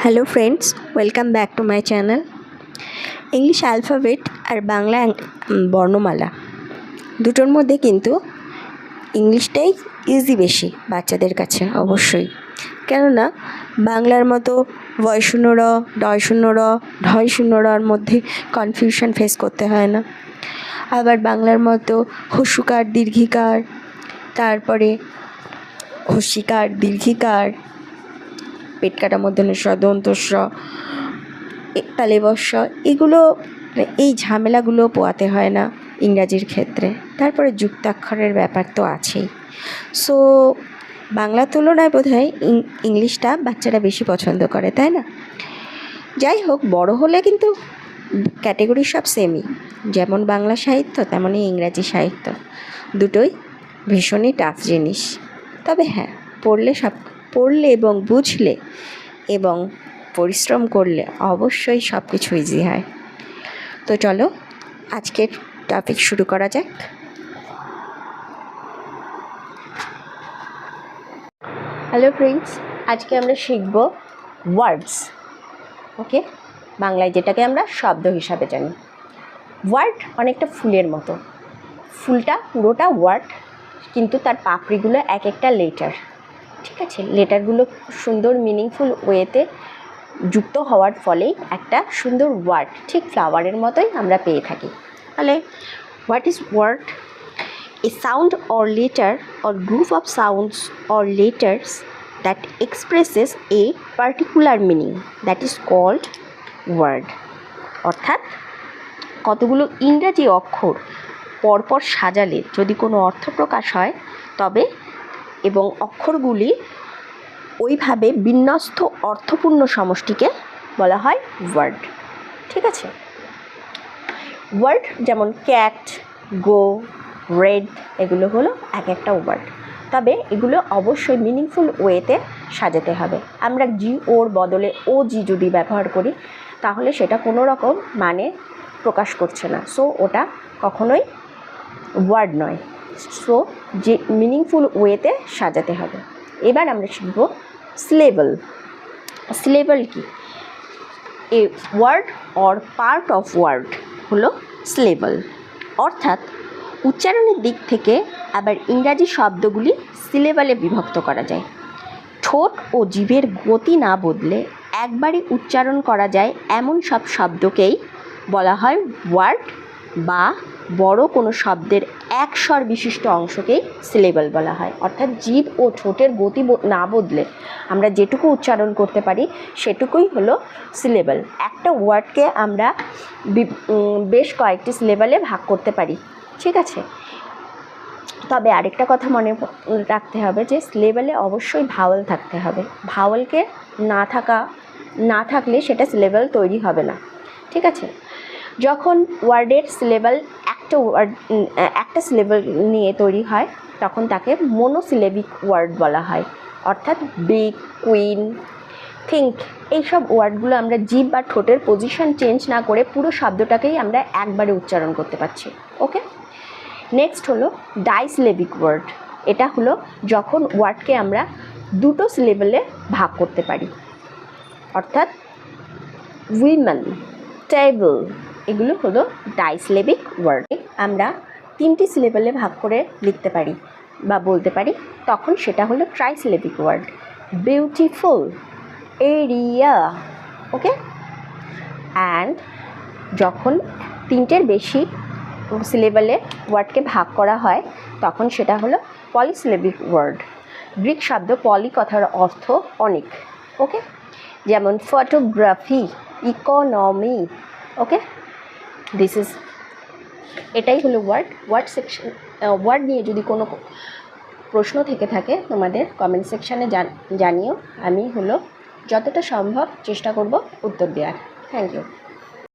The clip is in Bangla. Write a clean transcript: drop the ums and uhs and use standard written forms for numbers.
Hello friends, welcome back to my channel. English alphabet আর বাংলা বর্ণমালা দুটোর মধ্যে কিন্তু ইংলিশটাই ইজি বেশি বাচ্চাদের কাছে, অবশ্যই। কেননা বাংলার মতো বয় শূন্য র, ডয় শূন্য র, ঢয় শূন্য রর মধ্যে কনফিউশন ফেস করতে হয় না। আবার বাংলার মতো হস্যকার দীর্ঘিকার, তারপরে হস্যিকার দীর্ঘিকার, পেট কাটা মূর্ধন্য দন্ত স, তালেবস্য, এগুলো এই ঝামেলাগুলো পোয়াতে হয় না ইংরাজির ক্ষেত্রে। তারপরে যুক্তাক্ষরের ব্যাপার তো আছেই। সো বাংলার তুলনায় বোধহয় ইংলিশটা বাচ্চারা বেশি পছন্দ করে, তাই না? যাই হোক, বড় হলে কিন্তু ক্যাটেগরি সব সেমই, যেমন বাংলা সাহিত্য তেমনই ইংরাজি সাহিত্য, দুটোই ভীষণই টাফ জিনিস। তবে হ্যাঁ, পড়লে এবং বুঝলে এবং পরিশ্রম করলে অবশ্যই সব কিছু ইজি হয়। তো চলো আজকের টপিক শুরু করা যাক। হ্যালো ফ্রেন্ডস, আজকে আমরা শিখব ওয়ার্ডস। ওকে, বাংলায় যেটাকে আমরা শব্দ হিসাবে জানি। ওয়ার্ড অনেকটা ফুলের মতো, ফুলটা পুরোটা ওয়ার্ড, কিন্তু তার পাপড়িগুলো এক একটা লেটার। ঠিক আছে, লেটারগুলো সুন্দর মিনিংফুল ওয়েতে যুক্ত হওয়ার ফলেই একটা সুন্দর ওয়ার্ড, ঠিক ফ্লাওয়ারের মতোই আমরা পেয়ে থাকি। তাহলে what is word? A sound or letter or group of sounds or letters that expresses a particular meaning, that is called word. অর্থাৎ কতগুলো ইংরাজি অক্ষর পরপর সাজালে যদি কোনো অর্থ প্রকাশ হয়, তবে এবং অক্ষরগুলি ওইভাবে বিন্যস্ত অর্থপূর্ণ সমষ্টিকে বলা হয় ওয়ার্ড। ঠিক আছে, ওয়ার্ড যেমন ক্যাট, গো, রেড, এগুলো হলো এক একটা ওয়ার্ড। তবে এগুলো অবশ্যই মিনিংফুল ওয়েতে সাজাতে হবে। আমরা জি ওর বদলে ও জি যদি ব্যবহার করি, তাহলে সেটা কোনো রকম মানে প্রকাশ করছে না, সো ওটা কখনোই ওয়ার্ড নয়। সো যে মিনিংফুল ওয়েতে সাজাতে হবে। এবার আমরা শিখব সিলেবল। সিলেবল কি? A word or part of word হলো সিলেবল। অর্থাৎ উচ্চারণের দিক থেকে আবার ইংরাজি শব্দগুলি সিলেবলে বিভক্ত করা যায়। ঠোঁট ও জিভের গতি না বদলে একবারই উচ্চারণ করা যায় এমন সব শব্দকেই বলা হয় ওয়ার্ড, বা বড় কোনো শব্দের এক স্বর বিশিষ্ট অংশকেই সিলেবল বলা হয়। অর্থাৎ জিভ ও ঠোঁটের গতি না বদলে আমরা যেটুকু উচ্চারণ করতে পারি সেটুকুই হলো সিলেবল। একটা ওয়ার্ডকে আমরা বেশ কয়েকটি সিলেবলে ভাগ করতে পারি। ঠিক আছে, তবে আরেকটা কথা মনে রাখতে হবে যে সিলেবলে অবশ্যই ভাওয়াল থাকতে হবে। ভাওয়ালকে না থাকলে সেটা সিলেবল তৈরি হবে না। ঠিক আছে, যখন ওয়ার্ডের সিলেবল একটা সিলেবল নিয়ে তৈরি হয়, তখন তাকে মোনোসিলেবিক ওয়ার্ড বলা হয়। অর্থাৎ বিগ, কুইন, থিঙ্ক, এইসব ওয়ার্ডগুলো আমরা জিভ বা ঠোঁটের পজিশন চেঞ্জ না করে পুরো শব্দটাকেই আমরা একবারে উচ্চারণ করতে পারছি। ওকে, নেক্সট হলো ডাইসিলেবিক ওয়ার্ড। এটা হলো যখন ওয়ার্ডকে আমরা দুটো সিলেবলে ভাগ করতে পারি। অর্থাৎ উইমেন, টেবল, এগুলো হলো ডাইসিলেবিক ওয়ার্ড। আমরা তিনটি সিলেবলে ভাগ করে লিখতে পারি বা বলতে পারি, তখন সেটা হলো trisyllabic word. Beautiful, area, okay. And যখন তিনটের বেশি সিলেবলে ওয়ার্ডকে ভাগ করা হয়, তখন সেটা হলো পলিসিলেবিক ওয়ার্ড। গ্রিক শব্দ পলি কথার অর্থ অনেক। ওকে, যেমন ফটোগ্রাফি, ইকোনমি। ওকে, এটাই হলো ওয়ার্ড। ওয়ার্ড নিয়ে যদি কোনো প্রশ্ন থেকে থাকে তোমাদের কমেন্ট সেকশানে জানিও। আমি যতটা সম্ভব চেষ্টা করব উত্তর দেওয়ার। Thank you.